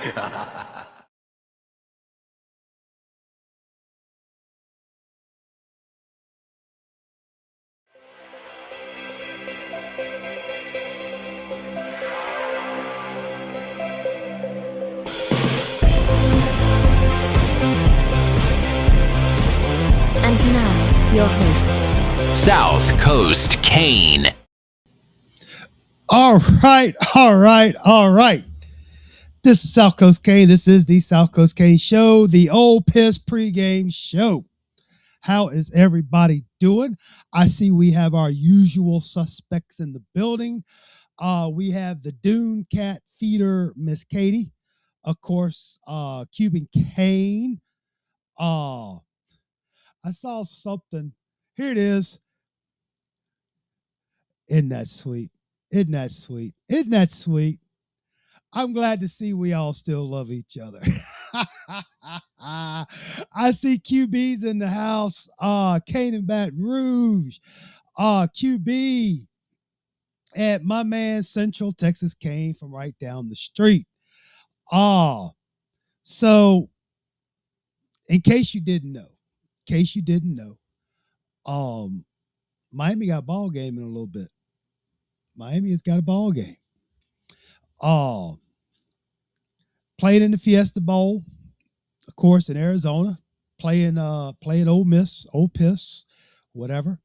And now, your host, South Coast Kane. All right. This is South Coast Kane. This is the South Coast Kane Show, the Ole Miss pregame show. How is everybody doing? I see we have our usual suspects in the building. We have the Dune Cat Feeder, Miss Katie. Of course, Cuban Kane. I saw something. Here it is. Isn't that sweet? Isn't that sweet? Isn't that sweet? I'm glad to see we all still love each other. I see QB's in the house. Kane and Baton Rouge. QB at my man Central Texas Kane from right down the street. So in case you didn't know, Miami got a ball game in a little bit. Miami has got a ball game. Played in the Fiesta Bowl, of course, in Arizona. Playing Ole Miss, Ole Piss, whatever.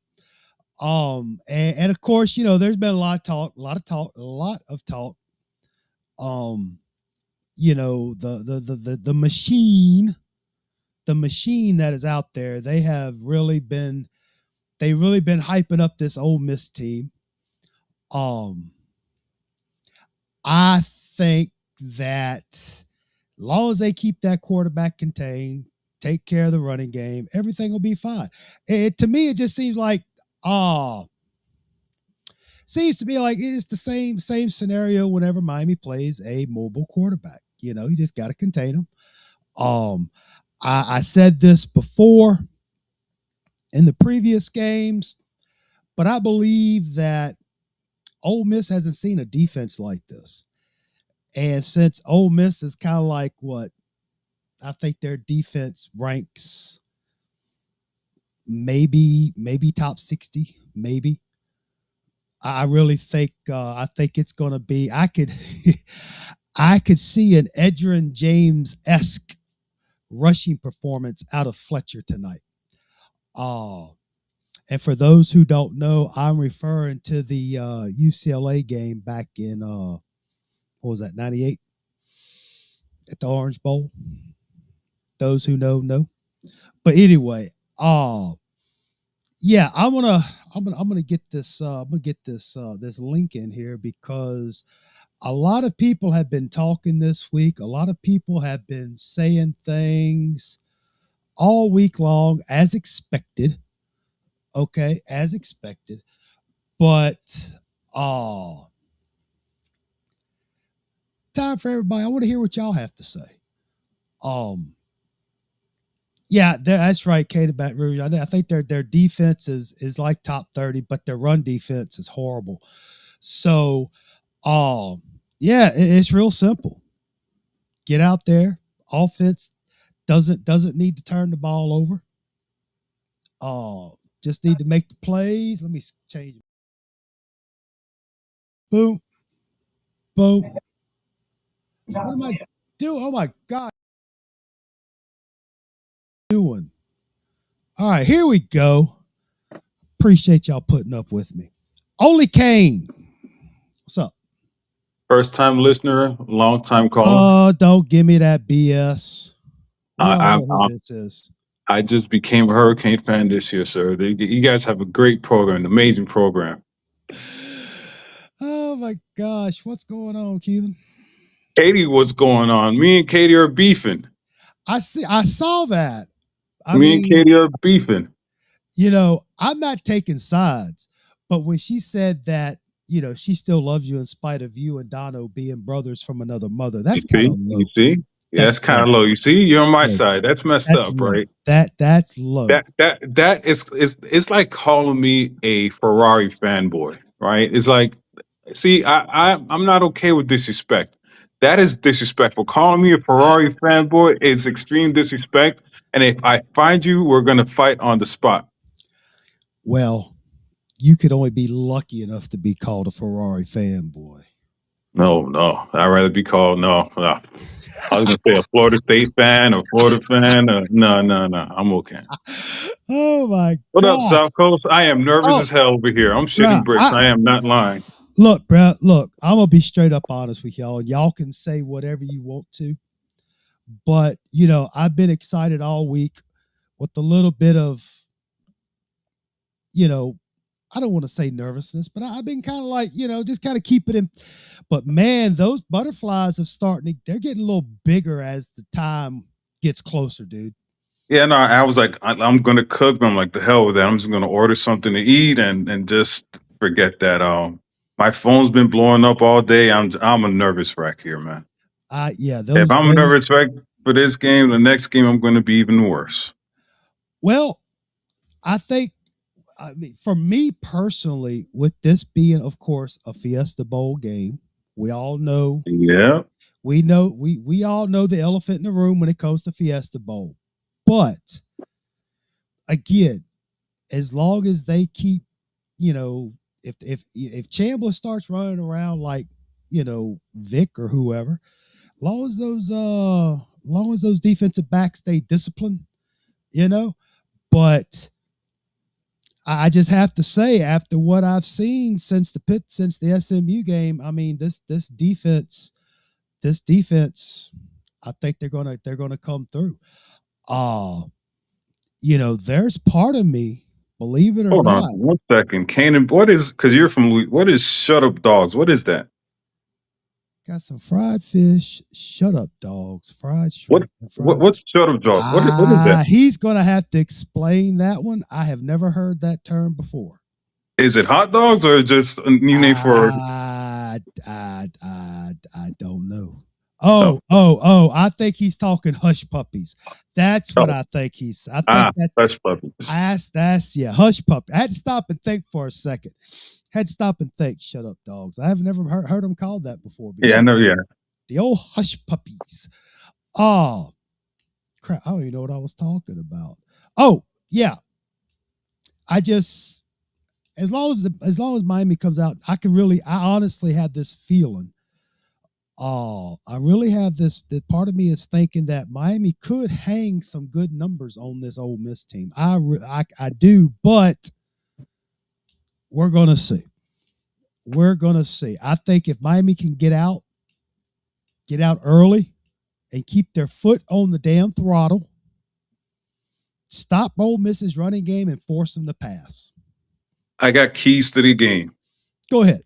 And of course, you know, there's been a lot of talk. You know, the machine that is out there. They really been hyping up this Ole Miss team. I think that as long as they keep that quarterback contained, take care of the running game, everything will be fine. To me, it just seems like it's the same scenario whenever Miami plays a mobile quarterback. You know, you just got to contain them. I said this before in the previous games, but I believe that Ole Miss hasn't seen a defense like this. And since Ole Miss is kind of like what I think their defense ranks maybe top 60, maybe. I really think it's going to be, I could see an Edgerrin James-esque rushing performance out of Fletcher tonight. And for those who don't know, I'm referring to the UCLA game back in, what was that, 98? At the Orange Bowl. Those who know. But anyway, yeah, I'm gonna get this this link in here because a lot of people have been talking this week. A lot of people have been saying things all week long, as expected. Okay, as expected. But time for everybody. I want to hear what y'all have to say. Yeah, that's right, Kate of Baton Rouge. I think their defense is like top 30, but their run defense is horrible. So, yeah, it's real simple. Get out there. Offense doesn't need to turn the ball over. Just need to make the plays. Let me change it. Boom. What am I doing? Oh my God. Doing. All right, here we go. Appreciate y'all putting up with me. Ole Kane. What's up? First time listener, long time caller. Don't give me that BS. This is. I just became a Hurricane fan this year, sir. You guys have a great program, an amazing program. Oh my gosh, what's going on, Cuban? Katie, what's going on? Me and Katie are beefing. I saw that. Me and Katie are beefing. You know, I'm not taking sides, but when she said that, you know, she still loves you in spite of you and Dono being brothers from another mother, that's kind of low. You see? Yeah, that's kind of low. You see, you're on my side. That's messed up, low. right? That's low. That is it's like calling me a Ferrari fanboy, right? It's like, see, I'm not okay with disrespect. That is disrespectful. Calling me a Ferrari fanboy is extreme disrespect. And if I find you, we're gonna fight on the spot. Well, you could only be lucky enough to be called a Ferrari fanboy. No, I'd rather be called no. I was gonna say a Florida State fan, a Florida fan. No. I'm okay. Oh my What up, gosh. South Coast? I am nervous Oh, as hell over here. I'm bruh, shitting bricks. I am not lying. look, bro. Look, I'm gonna be straight up honest with y'all. Y'all can say whatever you want to, but I've been excited all week with a little bit of, you know, I don't want to say nervousness, but I've been kind of like, just kind of keep it in. But man, those butterflies have starting. They're getting a little bigger as the time gets closer, dude. Yeah, no, I was like, I'm gonna cook, but I'm like, the hell with that. I'm just gonna order something to eat and just forget that. My phone's been blowing up all day. I'm a nervous wreck here, man. Yeah, If those I'm a those. nervous wreck for this game, the next game I'm going to be even worse. Well, I think. I mean, for me personally, with this being, of course, a Fiesta Bowl game, we all know, Yeah. we all know the elephant in the room when it comes to Fiesta Bowl. But again, as long as they keep, if Chandler starts running around like, Vic or whoever, long as those defensive backs stay disciplined, you know. But I just have to say, after what I've seen since the SMU game, I mean, this defense, I think they're gonna come through. Uh, there's part of me, believe it or Hold on not, 1 second. Kanan, because you're from Louis, what is shut up dogs? What is that? got some fried fish, shut up dogs, fried What, shrimp, and fried. what's shut up dog? What is that? He's gonna have to explain that one. I have never heard that term before. Is it hot dogs or just a new name for? I don't know. Oh, I think he's talking hush puppies. That's what oh, I think I think hush puppies. that's yeah, hush puppy. I had to stop and think for a second. Had to stop and think. Shut up, dogs. I have never heard them called that before. But Yeah, I yes, know. Yeah. the old hush puppies. Oh crap! I don't even know what I was talking about. Oh yeah, I just as long as Miami comes out, I honestly have this feeling. Oh, I really have this. That part of me is thinking that Miami could hang some good numbers on this Ole Miss team. I do, but we're gonna see. We're gonna see. I think if Miami can get out early, and keep their foot on the damn throttle, stop Ole Miss's running game and force them to pass. I got keys to the game. Go ahead.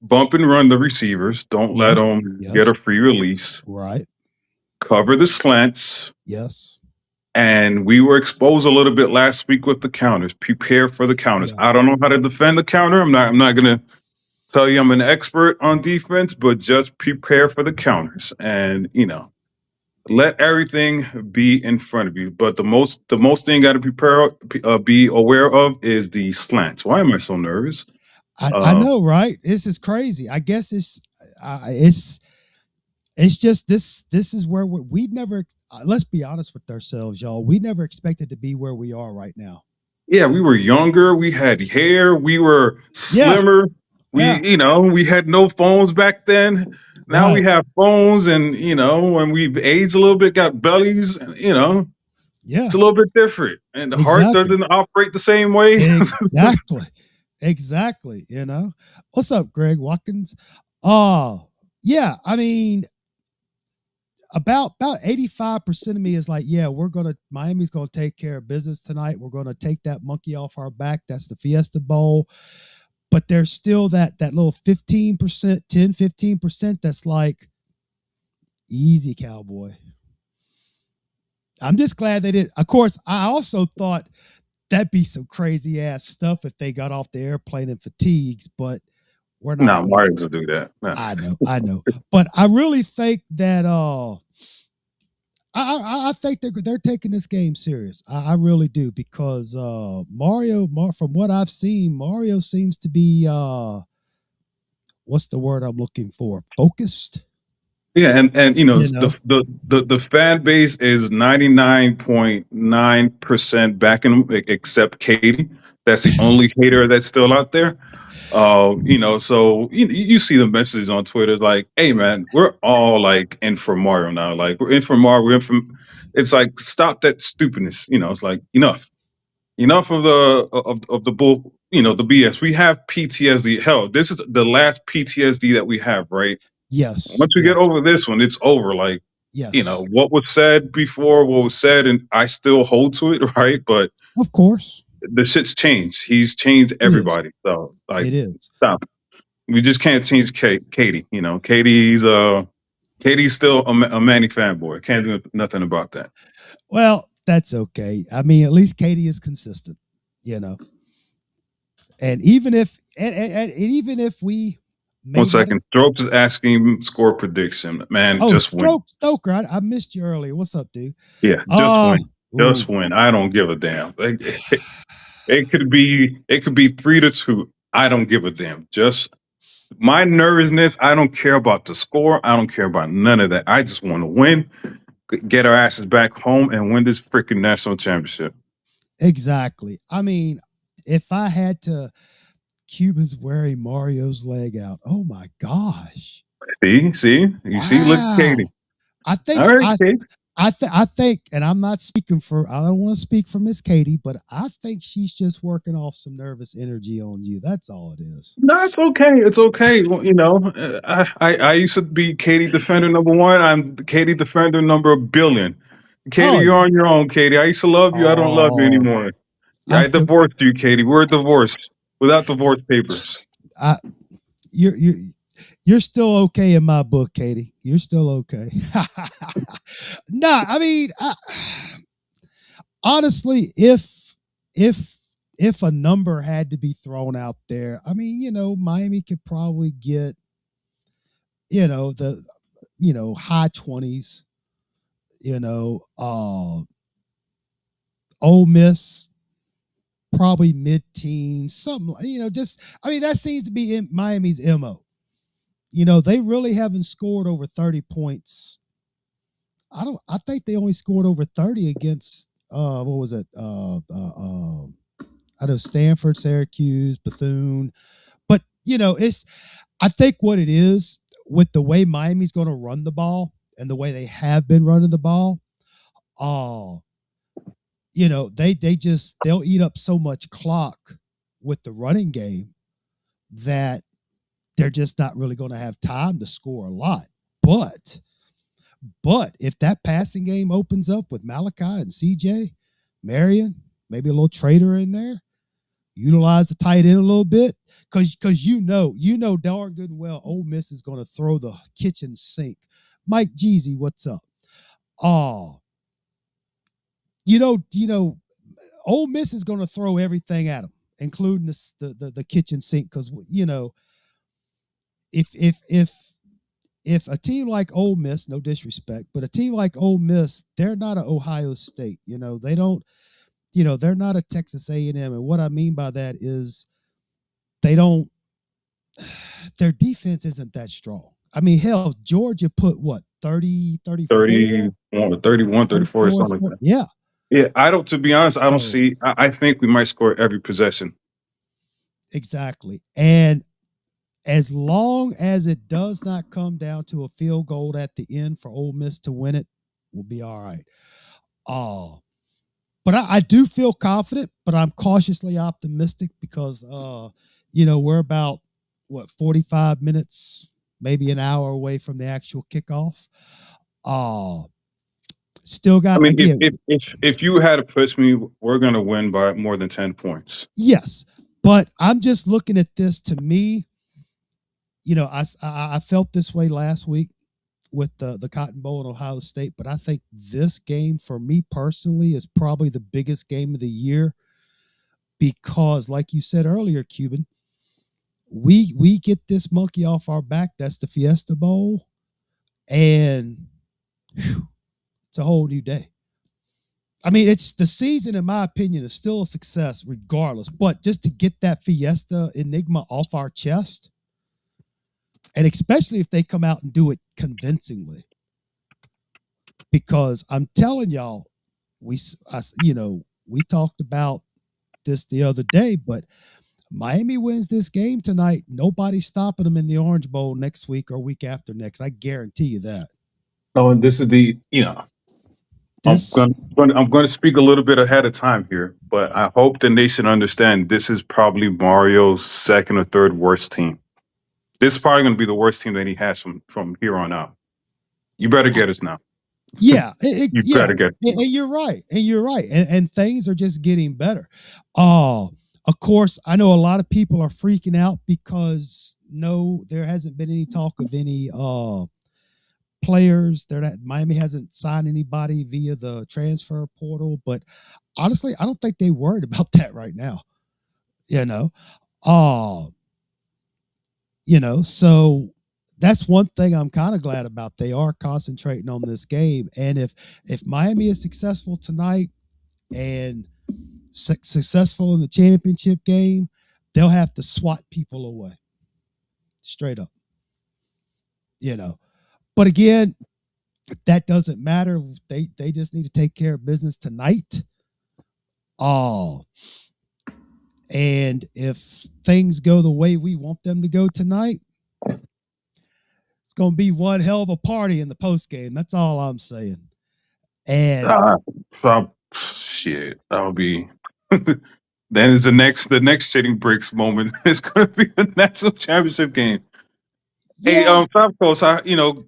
Bump and run the receivers. Don't let Yes. them Yes. get a free release. Right. Cover the slants. Yes. And we were exposed a little bit last week with the counters. Prepare for the counters. Yeah. I don't know how to defend the counter. I'm not gonna tell you I'm an expert on defense, but just prepare for the counters. And let everything be in front of you. But the most thing you got to be aware of is the slants. Why am I so nervous? I know, right? This is crazy. I guess it's just this is where we never, let's be honest with ourselves, y'all. We never expected to be where we are right now. Yeah, we were younger. We had hair. We were Yeah. slimmer. Yeah. We had no phones back then. Now we Right. have phones, and when we aged a little bit, got bellies. Yeah. It's a little bit different, and the heart Exactly. doesn't operate the same way. Exactly. What's up, Greg Watkins? Yeah. I mean, about 85% of me is like, yeah, Miami's gonna take care of business tonight. We're gonna take that monkey off our back. That's the Fiesta Bowl. But there's still that little 15%, 10-15% that's like, easy, cowboy. I'm just glad they did. Of course, I also thought that'd be some crazy ass stuff if they got off the airplane in fatigues, but we're not. No, Martins will do that. No. I know. But I really think that I think they're taking this game serious. I really do, because Mario, from what I've seen, Mario seems to be what's the word I'm looking for? Focused. Yeah, and you know You know, the fan base is 99.9% backing him, except Katie. That's the only hater that's still out there. You know, so you see the messages on Twitter like, "Hey, man, we're all like in for Mario now. Like, we're in for Mario. We're in for." It's like, stop that stupidness. You know, it's like, enough of the bull. You know, the BS. We have PTSD. Hell, this is the last PTSD that we have, right? yes, Once we get yes, over this one, it's over. Like, yes. what was said before, what was said, and I still hold to it, right? But Of course, the shit's changed. He's changed it is. everybody. So, like, It is. stop. We just can't change Katie. You know, Katie's still a Manny fanboy. Can't do nothing about that. Well, that's okay. I mean, at least Katie is consistent. You know, and even if and even if we One may not have, second. Strokes is asking score prediction. Man, oh, just win. Stoker, I missed you earlier. What's up, dude? Yeah, just Uh win. ooh. Just win. I don't give a damn. Like, it could be 3-2. I don't give a damn. Just my nervousness. I don't care about the score. I don't care about none of that. I just want to win, get our asses back home, and win this freaking national championship. Exactly. I mean, if I had to, Cuban's wearing Mario's leg out. Oh my gosh. You see, look at Katie. Wow. I think All right, Kate. I think, and I'm not speaking for, I don't want to speak for Miss Katie, but I think she's just working off some nervous energy on you. That's all it is. No, it's okay. It's okay. Well, I used to be Katie defender number one. I'm Katie defender number a billion. Katie, Oh you're yeah. on your own, Katie. I used to love you. I don't love you Oh, anymore. Yeah, I I still, divorced you, Katie. We're divorced without divorce papers. I, you're you're still okay in my book, Katie. You're still okay. Nah, I mean, honestly, if if a number had to be thrown out there, I mean, Miami could probably get, the high 20s, Ole Miss probably mid-teens, something, just, I mean, that seems to be in Miami's MO. They really haven't scored over 30 points. I think they only scored over 30 against what was it? I know Stanford, Syracuse, Bethune. But it's, I think what it is with the way Miami's going to run the ball and the way they have been running the ball, uh, they'll eat up so much clock with the running game that they're just not really going to have time to score a lot. But if that passing game opens up with Malachi and CJ, Marion, maybe a little trader in there, utilize the tight end a little bit, because darn good and well Ole Miss is going to throw the kitchen sink. Mike Jeezy, what's up? Oh, Ole Miss is going to throw everything at them, including the kitchen sink, because if a team like Ole Miss, no disrespect, but a team like Ole Miss, they're not an Ohio State. They don't. They're not a Texas A&M, and what I mean by that is they don't. Their defense isn't that strong. I mean, hell, Georgia put what, 30, 34, 31, 31, 34, 34, something like that. yeah. Yeah, I don't. To be honest, I don't So see. I think we might score every possession. exactly, and as long as it does not come down to a field goal at the end for Ole Miss to win it, we'll be all right. Oh, but I do feel confident, but I'm cautiously optimistic because we're about 45 minutes, maybe an hour away from the actual kickoff. Uh still I got, mean, if again, if if, if you had to push me, we're gonna win by more than 10 points. yes, but I'm just looking at this. To me, I felt this way last week with the Cotton Bowl in Ohio State, but I think this game for me personally is probably the biggest game of the year because, like you said earlier, Cuban, we get this monkey off our back. That's the Fiesta Bowl, and whew, it's a whole new day. I mean, it's the season, in my opinion, is still a success regardless. But just to get that Fiesta Enigma off our chest, and especially if they come out and do it convincingly. Because I'm telling y'all, we talked about this the other day, but Miami wins this game tonight. Nobody's stopping them in the Orange Bowl next week or week after next. I guarantee you that. Oh, and this is the This, I'm going to speak a little bit ahead of time here, but I hope the nation understand this is probably Mario's second or third worst team. This is probably going to be the worst team that he has from here on out. You better get us now. yeah, You yeah, better get. and you're right, and things are just getting better. Of course, I know a lot of people are freaking out because no, there hasn't been any talk of any players. Miami hasn't signed anybody via the transfer portal, but honestly, I don't think they worried about that right now. You know, uh, so that's one thing I'm kind of glad about. They are concentrating on this game, and if Miami is successful tonight and successful in the championship game, they'll have to swat people away, straight up. You know, but again, that doesn't matter. They just need to take care of business tonight. Oh, and if things go the way we want them to go tonight, it's going to be one hell of a party in the post game. That's all I'm saying. And Shit, that'll be. Then is the next shitting bricks moment. It's going to be the national championship game. Hey, yeah, Top Coast,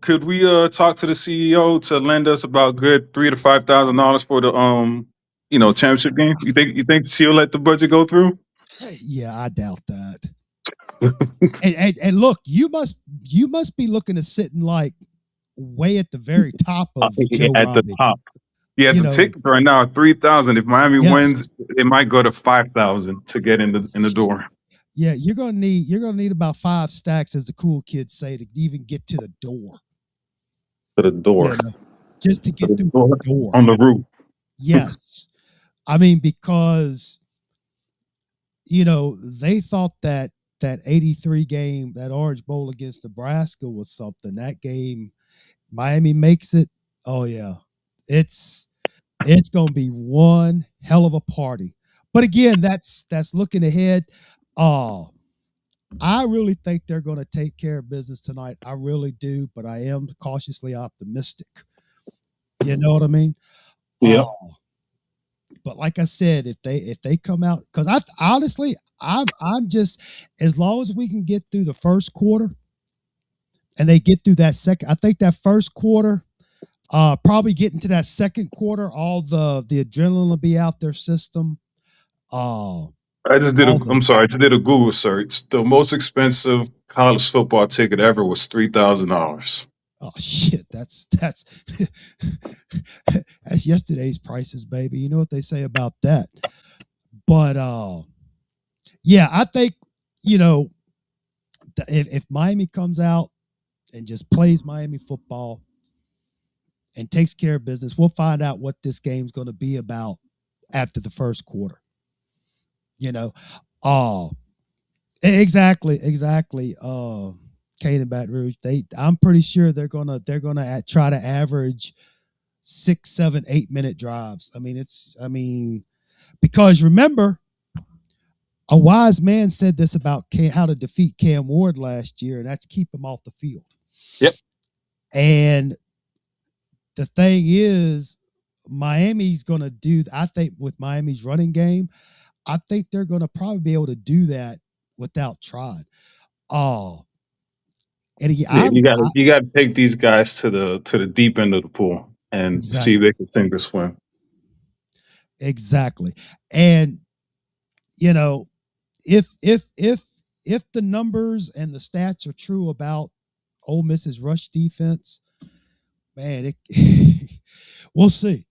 could we talk to the CEO to lend us about good $3,000 to $5,000 for the championship game? You think she'll let the budget go through? yeah, I doubt that. And look, you must be looking at sitting like way at the very top of Yeah, Joe at the Robbie. top. Yeah, You the know, tickets right now are 3,000. If Miami wins, yes, it might go to 5,000 to get in the door. yeah, you're gonna need about 5 stacks, as the cool kids say, to even get to the door. To the door. You know, just to To get the through door the door. on the roof. Yes, I mean because they thought that 83 game, that Orange Bowl against Nebraska was something. That game, Miami makes it. Oh yeah, it's it's gonna be one hell of a party. But again, that's looking ahead. Oh, I really think they're going to take care of business tonight. I really do, but I am cautiously optimistic. You know what I mean? Yep. Oh, but like I said, if they come out, because I honestly, I'm just, as long as we can get through the first quarter and they get through that second, I think that first quarter, probably getting to that second quarter, all the adrenaline will be out their system. Uh, I just did a. all the I'm sorry. I just did a Google search. The most expensive college football ticket ever was $3,000. Oh shit, that's that's yesterday's prices, baby. You know what they say about that. But yeah, I think you know if Miami comes out and just plays Miami football and takes care of business, we'll find out what this game's going to be about after the first quarter. You know, oh, exactly. Kane and Baton Rouge, I'm pretty sure they're gonna try to average 6, 7, 8 minute drives. I mean, because remember, a wise man said this about how to defeat Cam Ward last year, and that's keep him off the field. Yep. And the thing is, Miami's going to do, I think, with Miami's running game, I think they're going to probably be able to do that without trying. Oh, and again, Yeah, you got to take these guys to the deep end of the pool and see if exactly, they can sink or swim. exactly. And you know, if the numbers and the stats are true about Ole Miss's rush defense, man, we'll see.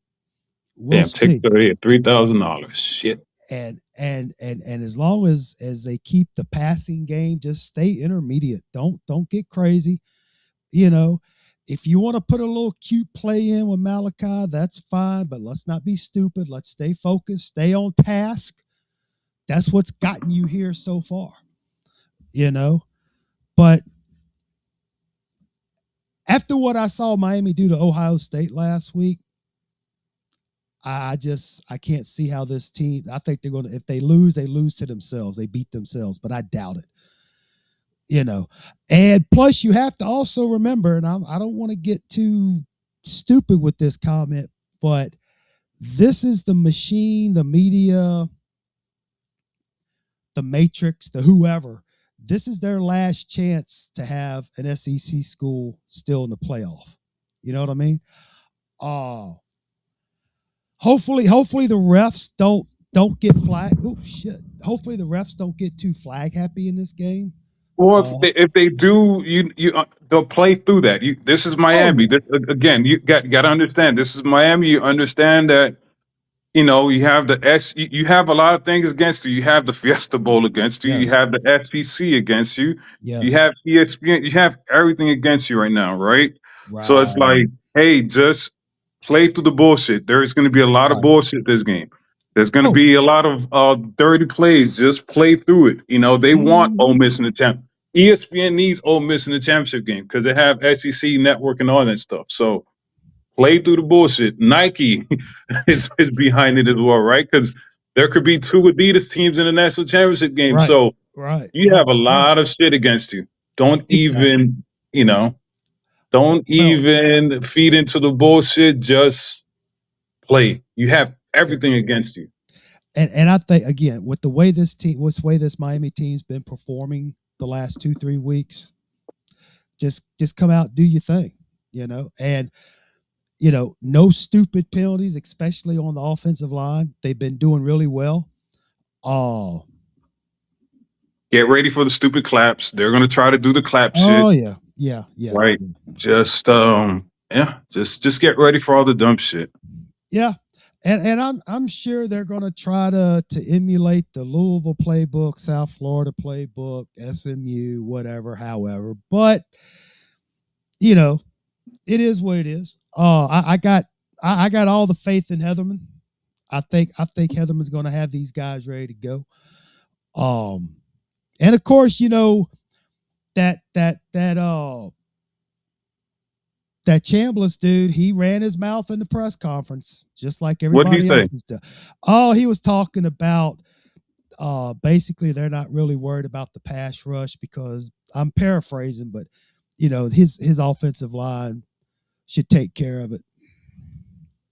We'll Damn, take see. $3,000. Shit. And as long as they keep the passing game, just stay intermediate. Don't get crazy. You know, if you want to put a little cute play in with Malachi, that's fine. But let's not be stupid. Let's stay focused. Stay on task. That's what's gotten you here so far. You know, but after what I saw Miami do to Ohio State last week, I can't see how this team. I think they're going to, if they lose to themselves. They beat themselves, but I doubt it. And plus you have to also remember, and I don't want to get too stupid with this comment, but this is the machine, the media, the matrix, the whoever. This is their last chance to have an SEC school still in the playoff. You know what I mean? Hopefully the refs don't get flag. Oh shit! Hopefully the refs don't get too flag happy in this game. Well, if they do, they'll play through that. This is Miami. Yeah. Again, you got to understand. This is Miami. You understand that. You have you have a lot of things against you. You have the Fiesta Bowl against you. Yes. You have the FCC against you. Yes. You have ESPN. You have everything against you right now, right? So it's like, hey, just play through the bullshit. There's going to be a lot of bullshit this game. There's going to be a lot of dirty plays. Just play through it. They want Ole Miss in the champ. ESPN needs Ole Miss in the championship game because they have SEC network and all that stuff. So play through the bullshit. Nike is behind it as well, right? Because there could be 2 Adidas teams in the national championship game. Right. So Right. you have a lot of shit against you. Don't even, don't even feed into the bullshit. Just play. You have everything against you. And I think, again, with the way this Miami team's been performing the last 2-3 weeks, just come out, do your thing, and no stupid penalties, especially on the offensive line. They've been doing really well. Get ready for the stupid claps. They're going to try to do the clap shit. Oh yeah. Right. Yeah. Just get ready for all the dumb shit. Yeah. And I'm sure they're going to try to emulate the Louisville playbook, South Florida playbook, SMU, whatever, however. But it is what it is. I got all the faith in Heatherman. I think Heatherman's going to have these guys ready to go. And of course, that Chambliss dude, he ran his mouth in the press conference, just like everybody else is doing. Oh, he was talking about basically they're not really worried about the pass rush because, I'm paraphrasing, but his offensive line should take care of it.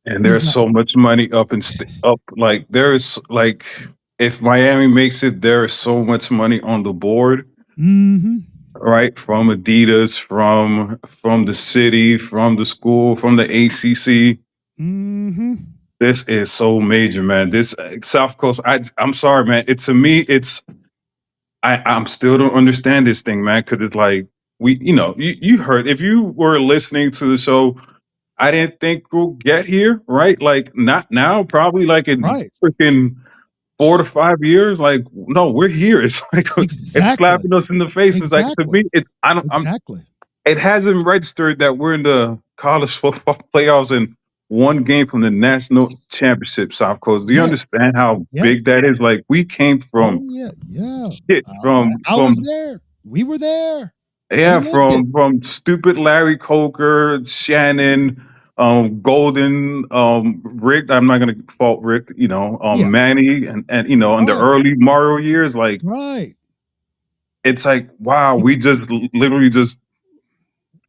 And there's so much money up. Like there's like, if Miami makes it, there is so much money on the board. Mm-hmm. Right, from Adidas, from the city, from the school, from the ACC. Mm-hmm. This is so major, man. This South Coast. I'm sorry, man. To me, I'm still don't understand this thing, man. Because it's like you heard, if you were listening to the show, I didn't think we'll get here, right? Like not now, probably like in freaking 4 to 5 years. Like, no, we're here. It's like it's slapping us in the face. It's like, to me, it hasn't registered that we're in the college football playoffs and one game from the national championship. South Coast. Do you understand how big that is? Like, we came from shit I was there. We were there. Yeah, from stupid Larry Coker, Shannon, Golden, Rick. I'm not gonna fault Rick, Manny, and in the early Mario years, like it's like, wow, we just literally just.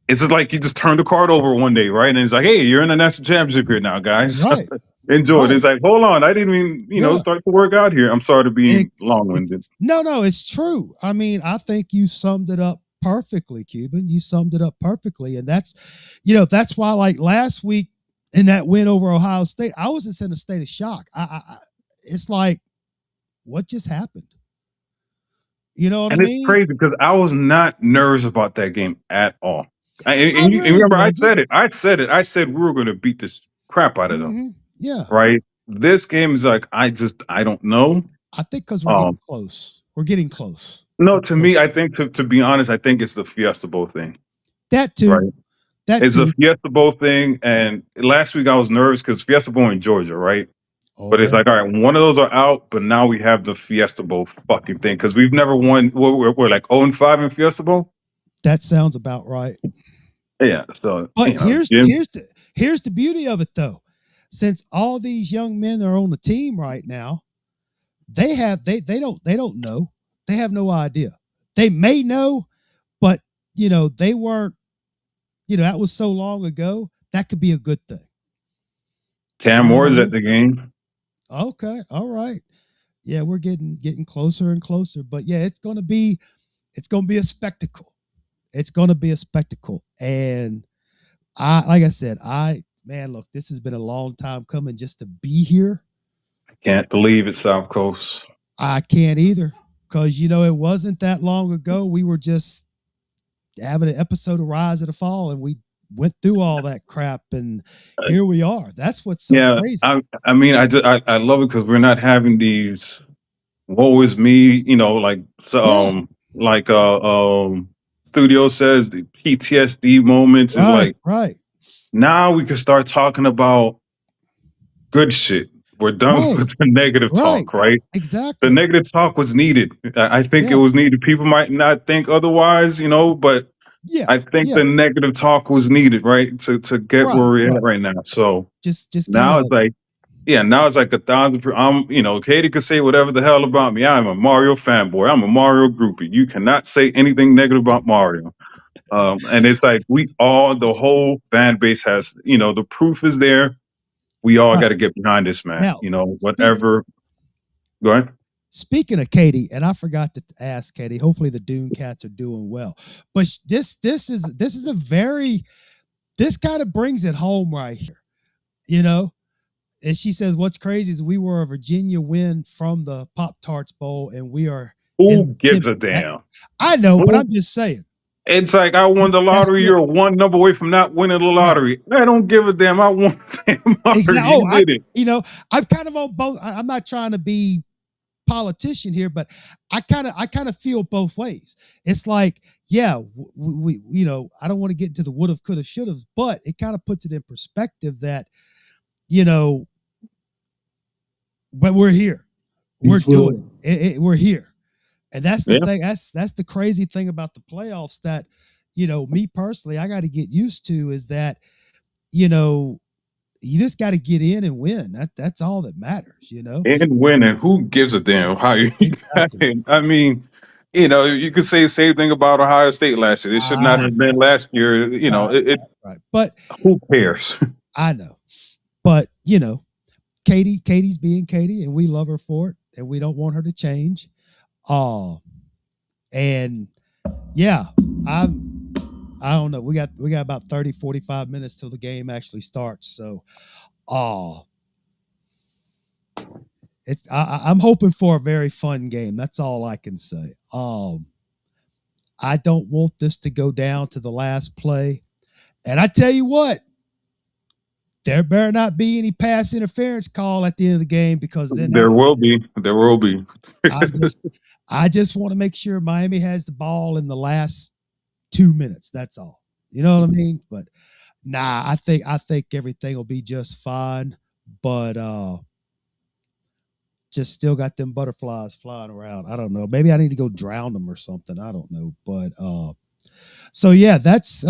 It's just like you just turned the card over one day, right? And it's like, hey, you're in the national championship here now, guys. Right. Enjoy it. It's like, hold on, I didn't even, start to work out here. I'm sorry to be long-winded. No, it's true. I mean, I think you summed it up perfectly, Cuban. You summed it up perfectly. And that's why, like last week in that win over Ohio State, I was just in a state of shock. It's like, what just happened? You know what I mean? It's crazy because I was not nervous about that game at all. And remember, I said it. I said we were going to beat this crap out of them. Yeah. Right. This game is like, I don't know. I think because we're getting close. We're getting close. No, to me, I think to be honest, I think it's the Fiesta Bowl thing. That too. Right. It's the Fiesta Bowl thing. And last week I was nervous because Fiesta Bowl in Georgia, right? But it's like, all right, one of those are out, but now we have the Fiesta Bowl fucking thing because we've never won. We're like 0-5 in Fiesta Bowl. That sounds about right. Yeah. So But Jim here's the beauty of it though. Since all these young men are on the team right now, they don't know. They have no idea. They may know, but they weren't. That was so long ago. That could be a good thing. Cam You know what I Moore's at mean? the game. Okay, all right. Yeah, we're getting closer and closer. But yeah, it's gonna be a spectacle. It's gonna be a spectacle. And like I said, man, look, this has been a long time coming just to be here. Can't believe it, South Coast. I can't either. Because it wasn't that long ago. We were just having an episode of Rise of the Fall, and we went through all that crap, and here we are. That's what's so Yeah, crazy. I mean, I love it because we're not having these "woe is me," like Yeah, like studio says the PTSD moments is right, like right, now we can start talking about good shit. We're done right, with the negative right. talk, right? The Exactly. negative talk was needed. I think it Yeah, was needed. People might not think otherwise, but yeah, I think yeah. the negative talk was needed, right? To get where Right, we're at right. right now. So Just kind now of it's like, yeah, now it's like 1,000. Katie could say whatever the hell about me. I'm a Mario fanboy. I'm a Mario groupie. You cannot say anything negative about Mario. And it's like the whole fan base has, the proof is there. We all got right to get behind this man. now. Speak, Whatever. Go ahead. Speaking of Katie, and I forgot to ask Katie. Hopefully, the Dune Cats are doing well. But this is a very this kind of brings it home right here. You know, and she says, "What's crazy is we were a Virginia win from the Pop Tarts Bowl, and we are in Who the gives semi." a damn? I know, but Who? I'm just saying. It's like I won the That's lottery. it, You're one number away from not winning the right? lottery. I don't give a damn. I won the damn lottery. Exactly. Oh, You did it. I'm kind of on both. I'm not trying to be politician here, but I kind of feel both ways. It's like, yeah, we I don't want to get into the would have, could have, should have, but it kind of puts it in perspective that you know, but we're here, we're doing we're here, and that's the Yeah. thing. That's the crazy thing about the playoffs that me personally, I got to get used to is that you know you just got to get in and win. That's all that matters. And winning. Who gives a damn how you got Exactly. in? I mean, you could say the same thing about Ohio State last year. It should not I have been know. last year. Right, right. But Who cares? I know. But Katie's being Katie, and we love her for it, and we don't want her to change. Uh and yeah, I don't know. We got about 30, 45 minutes till the game actually starts. So uh I'm hoping for a very fun game. That's all I can say. I don't want this to go down to the last play. And I tell you what, there better not be any pass interference call at the end of the game because then There will be. There will be. I just I just want to make sure Miami has the ball in the last 2 minutes. That's all. You know what I mean? But nah, I think everything will be just fine. But just still got them butterflies flying around. I don't know. Maybe I need to go drown them or something. I don't know. But so yeah, that's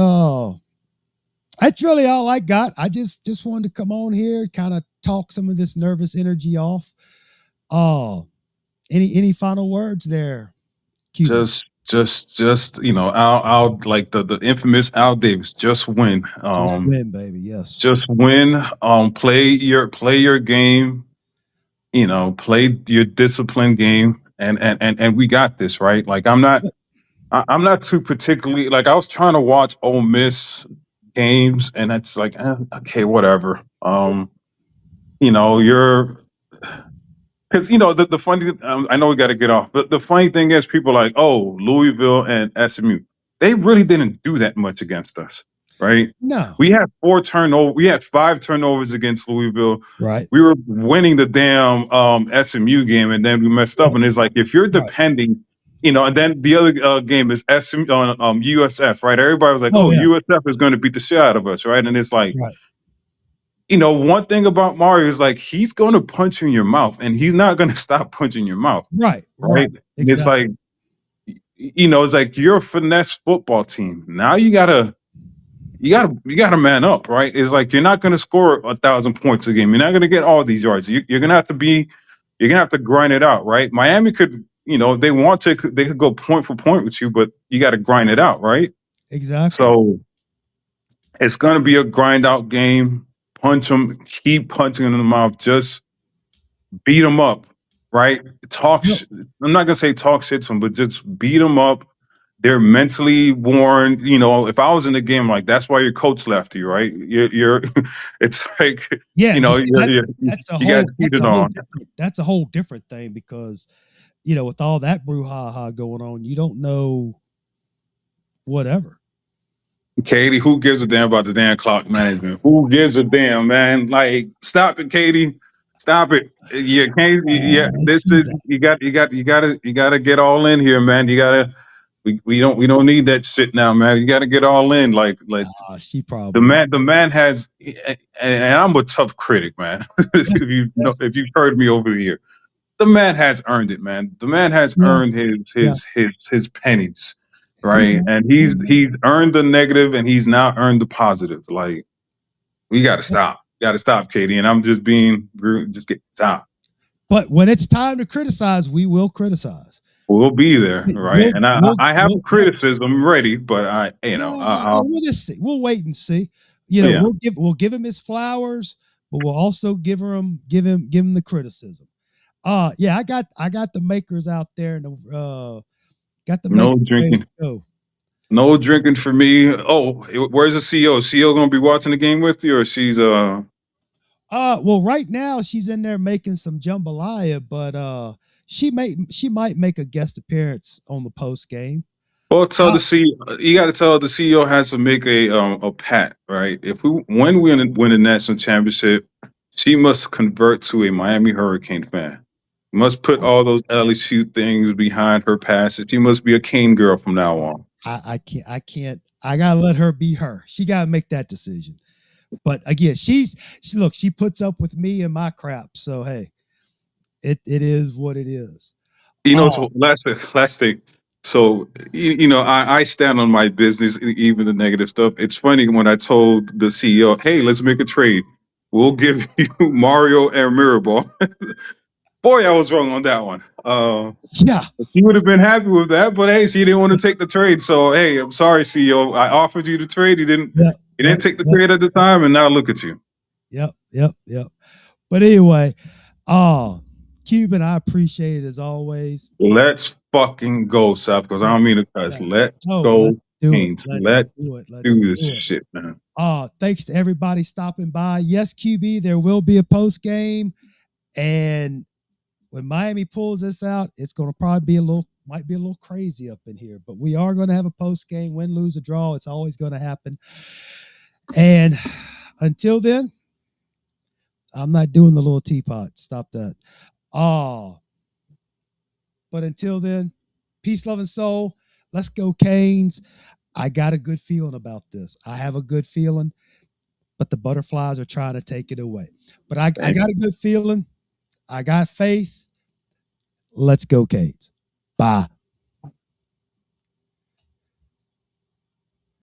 really all I got. I just wanted to come on here, kind of talk some of this nervous energy off. Any final words there, Cuban? just Al like the infamous Al Davis. Just win. Just win, baby. Yes. Just win. Play your game. Play your disciplined game, and we got this right. Like I'm not too particularly like I was trying to watch Ole Miss games, and it's like okay, whatever. You're because the funny. I know we got to get off, but the funny thing is, people are like, oh, Louisville and SMU, they really didn't do that much against us, right? No. We had 4 turnovers. We had 5 turnovers against Louisville. Right. We were winning the damn SMU game, and then we messed up. Right. And it's like if you're Right. depending, and then the other game is SMU on USF, right? Everybody was like, Oh "Oh, yeah. USF is going to beat the shit out of us," right? And it's like, Right. one thing about Mario is like he's going to punch you in your mouth, and he's not going to stop punching your mouth, Right. right? Right. And it's Exactly. like, it's like you're a finesse football team. Now you you gotta man up, right? It's like you're not gonna score 1,000 points a game. You're not gonna get all these yards. You're gonna have to you're gonna have to grind it out, right? Miami could, if they want to, they could go point for point with you, but you got to grind it out, right? Exactly. So it's gonna be a grind out game. Punch them, keep punching them in the mouth. Just beat them up, right? Yep. I'm not gonna say talk shit to them, but just beat them up. They're mentally worn. If I was in the game, like that's why your coach left you, right? You're it's like Yeah, but see, that's a you guys whole cheated on. that's a whole different thing because with all that brouhaha going on, you don't know whatever. Katie, who gives a damn about the damn clock management? Who gives a damn, man? Like, stop it, Katie. Stop it. Yeah, Katie. Yeah, this is you gotta get all in here, man. You gotta we don't need that shit now, man. You gotta get all in. Like She the probably man has, and I'm a tough critic, man. If you've heard me over the year, the man has earned it, man. The man has yeah, earned yeah. his pennies, He's right? And he's earned the negative, and he's now earned the positive. Like we got to stop, Katie. And I'm just being just get stop. But when it's time to criticize, we will criticize. We'll be there, right? And I have criticism ready, but we'll just see. We'll wait and see. Yeah. We'll give him his flowers, but we'll also give him the criticism. Yeah, I got the makers out there, and got the no makers ready drinking. to go. No drinking for me. Oh, where's the CEO? CEO gonna be watching the game with you, or she's Well, right now she's in there making some jambalaya, but she might make a guest appearance on the post game. Well, tell the CEO. You got to tell the CEO has to make a pat, right? When we win a national championship, she must convert to a Miami Hurricane fan. Must put all those LSU things behind her passes. She must be a Cane girl from now on. I can't. I gotta let her be her. She gotta make that decision. But again, she puts up with me and my crap. So hey, it is what it is. So last thing. So I stand on my business, even the negative stuff. It's funny when I told the CEO, "Hey, let's make a trade. We'll give you Mario and Mirabal." Boy, I was wrong on that one. Yeah, He would have been happy with that, but hey, she didn't want to take the trade. So hey, I'm sorry, CEO. I offered you the trade. He didn't. He didn't take the trade at the time, and now look at you. Yep. But anyway, Cuban, I appreciate it as always. Let's fucking go, Seth, because I don't mean to cuss. Let's go, Canes. Let's do this shit, man. Thanks to everybody stopping by. Yes, QB, there will be a post game, and when Miami pulls this out, it's going to probably might be a little crazy up in here, but we are going to have a post game, win, lose, or draw. It's always going to happen. And until then, I'm not doing the little teapot. Stop that. But until then, peace, love, and soul. Let's go, Canes. I got a good feeling about this. I have a good feeling, but the butterflies are trying to take it away. But I got a good feeling. I got faith. Let's go, Canes. Bye.